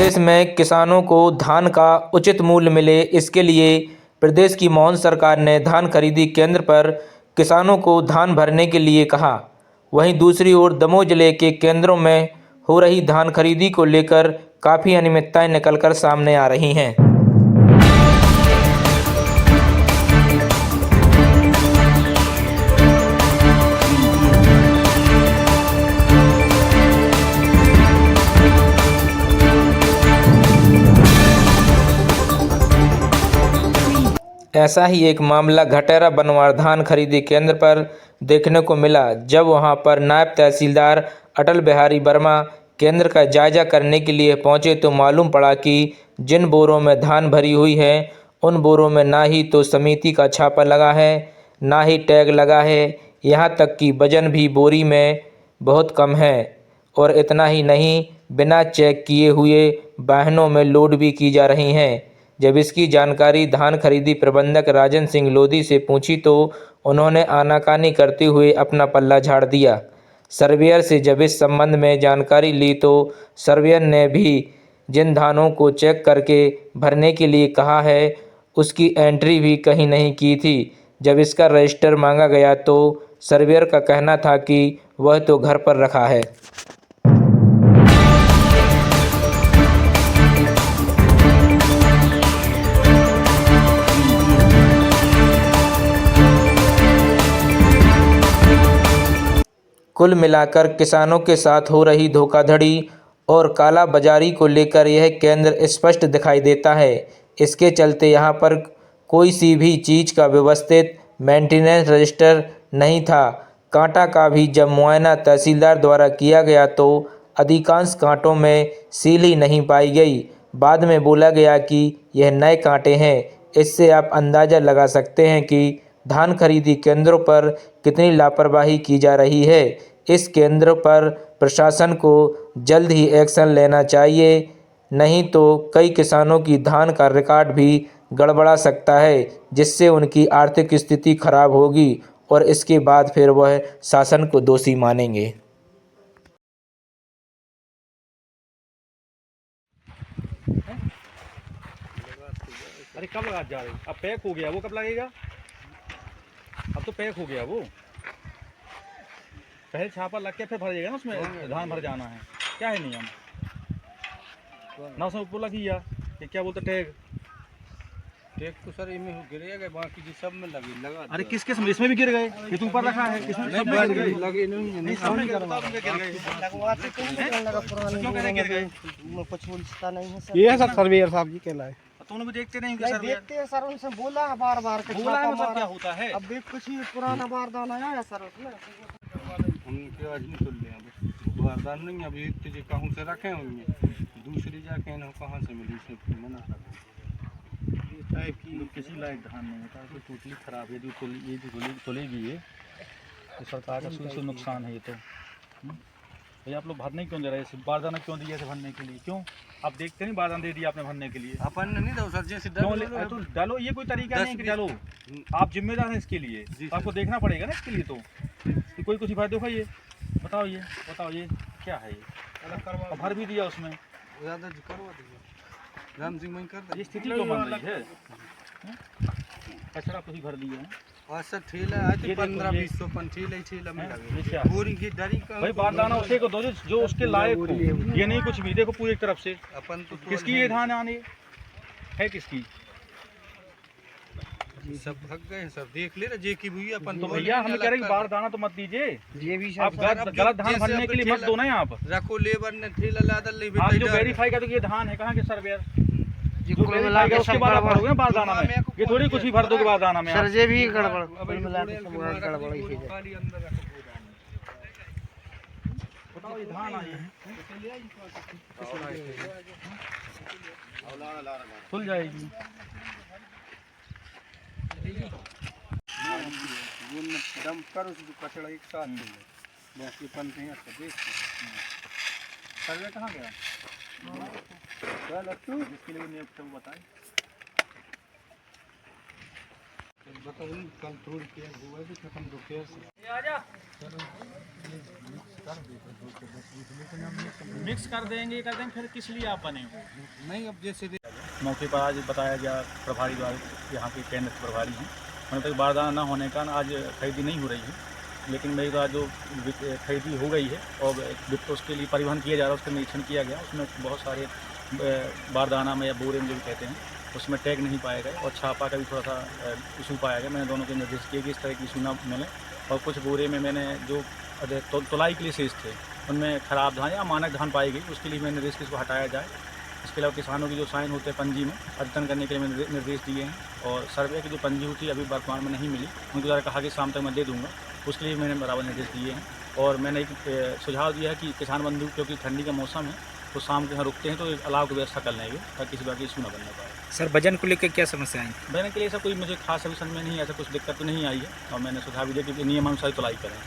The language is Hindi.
प्रदेश में किसानों को धान का उचित मूल्य मिले, इसके लिए प्रदेश की मोहन सरकार ने धान खरीदी केंद्र पर किसानों को धान भरने के लिए कहा। वहीं दूसरी ओर दमोह जिले के केंद्रों में हो रही धान खरीदी को लेकर काफ़ी अनियमितताएं निकलकर सामने आ रही हैं। ऐसा ही एक मामला घटेरा बनवार धान खरीदी केंद्र पर देखने को मिला, जब वहां पर नायब तहसीलदार अटल बिहारी वर्मा केंद्र का जायजा करने के लिए पहुंचे तो मालूम पड़ा कि जिन बोरों में धान भरी हुई है उन बोरों में ना ही तो समिति का छापा लगा है, ना ही टैग लगा है। यहां तक कि वजन भी बोरी में बहुत कम है और इतना ही नहीं, बिना चेक किए हुए वाहनों में लोड भी की जा रही हैं। जब इसकी जानकारी धान खरीदी प्रबंधक राजन सिंह लोधी से पूछी तो उन्होंने आनाकानी करते हुए अपना पल्ला झाड़ दिया। सर्वेयर से जब इस संबंध में जानकारी ली तो सर्वेयर ने भी जिन धानों को चेक करके भरने के लिए कहा है उसकी एंट्री भी कहीं नहीं की थी। जब इसका रजिस्टर मांगा गया तो सर्वेयर का कहना था कि वह तो घर पर रखा है। कुल मिलाकर किसानों के साथ हो रही धोखाधड़ी और काला बाजारी को लेकर यह केंद्र स्पष्ट दिखाई देता है। इसके चलते यहाँ पर कोई सी भी चीज़ का व्यवस्थित मेंटेनेंस रजिस्टर नहीं था। कांटा का भी जब मुआयना तहसीलदार द्वारा किया गया तो अधिकांश कांटों में सील ही नहीं पाई गई। बाद में बोला गया कि यह नए कांटे हैं। इससे आप अंदाज़ा लगा सकते हैं कि धान खरीदी केंद्रों पर कितनी लापरवाही की जा रही है। इस केंद्र पर प्रशासन को जल्द ही एक्शन लेना चाहिए, नहीं तो कई किसानों की धान का रिकॉर्ड भी गड़बड़ा सकता है, जिससे उनकी आर्थिक स्थिति खराब होगी और इसके बाद फिर वह शासन को दोषी मानेंगे। अरे कब लगा जा रही? अब पैक हो गया, वो कब लगेगा? अब तो पैक हो गया वो। पहले छापा लग के फिर भर जाएगा ना, उसमें धान भर जाना है। क्या है नियम ना उसमें बोला कि क्या बोलते टैग तो सर इनमें गिर गए, बाकी जो सब में लगा। अरे किस किस में? इसमें भी गिर गए, ये तो ऊपर रखा है, इसमें सब में गिर गए। लगे नहीं सब में गिर गए। कुछ बोलता नहीं है सर। ये है सर सर्वेयर साहब जी कहलाए। तो उन्हें देखते नहीं नहीं देखते हैं सर, उनसे बोला है बार बार कि बोला है मतलब क्या होता है। अब भी कुछ ही पुराना बारदान आया है सर उसमें। उनके आज नहीं सुन लिया बारदान नहीं, अभी तुझे कहूँ से रखे होंगे, दूसरी जाके ना कहाँ से मिली से मना टाइप की किसी लायक धान नहीं होता, तो टोटली खराब है। ये जो तुलेगी है तो सरकार का शुरू से नुकसान है। ये तो भैया आप लोग भरने क्यों दे रहे हैं? बारदाना क्यों दिया है भरने के लिए? क्यों आप देखते नहीं बारदाना दे दिया आपने भरने के लिए? अपन नहीं दो सर, जैसे तो डालो, ये कोई तरीका नहीं है कि डालो। आप जिम्मेदार हैं इसके लिए, तो आपको देखना पड़ेगा ना इसके लिए। तो कोई कुछ भाई देखो, ये बताओ ये क्या है? ये भर भी दिया उसमें, ज़्यादा करवा दीजिए। राम सिंह वहीं कर ये स्थिति क्यों बन रही है? कचरा कुछ भर दिया है और सर ठेला है तो 15-20 ठेला में लगे। पूरी की डरी का भाई बारदाना उसे को दो जो उसके लायक हो। ये नहीं कुछ भी देखो पूरी तरफ से। अपन तो किसकी ये धान आने है? किसकी? सब भाग गए सर, देख ले जे की भी अपन तो भैया हम कह रहे हैं बारदाना तो मत दीजिए। ये भी आप गलत धान भरने के लिए मत दो ना। यहाँ पर रखो, लेबर ने ठेला लादल ले आप जो वेरीफाई कर दो ये धान है, कहाँ के सर्वेयर जो वेरीफाई कर उसके बाद आप भरोगे ना बारदाना में। ये थोड़ी कुछ भी भर दोगे बारदाना में। सर ये भी गड़बड़ कुल मिला के सब गड़बड़ ही है। बताओ ये धान आई है खुल जाएगी। दम कर उस कचड़ा एक साथ बाकी अपन नहीं है देख। सर्वे कहाँ गया? लट्टू जिसके लिए नियुक्त है वो बताए। बताओ कल थोड़ी क्या हुआ है, खत्म रुपया से। आजा मिक्स कर देंगे फिर किस लिए आप बने हो? नहीं अब जैसे मौके पर आज बताया गया प्रभारी द्वारा, यहाँ के केंद्र प्रभारी हैं, उन्होंने तक बारदाना न होने का आज खरीदी नहीं हो रही है, लेकिन मेरी द्वारा जो खरीदी हो गई है और उसके लिए परिवहन किया जा रहा है, उसका निरीक्षण किया गया, उसमें बहुत सारे बारदाना में या बोरे में जो भी कहते हैं उसमें टैग नहीं पाए गए और छापा का भी थोड़ा सा इशू पाया गया। मैंने दोनों के निर्देश किए कि इस तरह की इशू ना मिले, और कुछ बोरे में मैंने जो तुलाई के लिए शेष थे उनमें खराब धान या मानक धान पाई गई, उसके लिए मैंने निर्देश कि इसको हटाया जाए। इसके अलावा किसानों की जो साइन होते हैं पंजी में अद्यतन करने के लिए मैंने निर्देश दिए हैं, और सर्वे की जो पंजी होती है अभी वर्तमान में नहीं मिली, उनके द्वारा कहा कि शाम तक मैं दे दूँगा, उसके लिए मैंने बराबर निर्देश दिए हैं। और मैंने एक सुझाव दिया है कि किसान बंधु क्योंकि ठंडी का मौसम है तो शाम को यहाँ रुकते हैं तो एक अलाव की व्यवस्था कर लेंगे ताकि किसी बात की इशू ना बनने पाए। सर वजन को लेकर क्या समस्या आई? मैंने के लिए ऐसा कोई मुझे खास अभी समझ में नहीं, ऐसा कुछ दिक्कत तो नहीं आई है, और मैंने सुझाव भी दिया कि नियमानुसार तुलाई करें।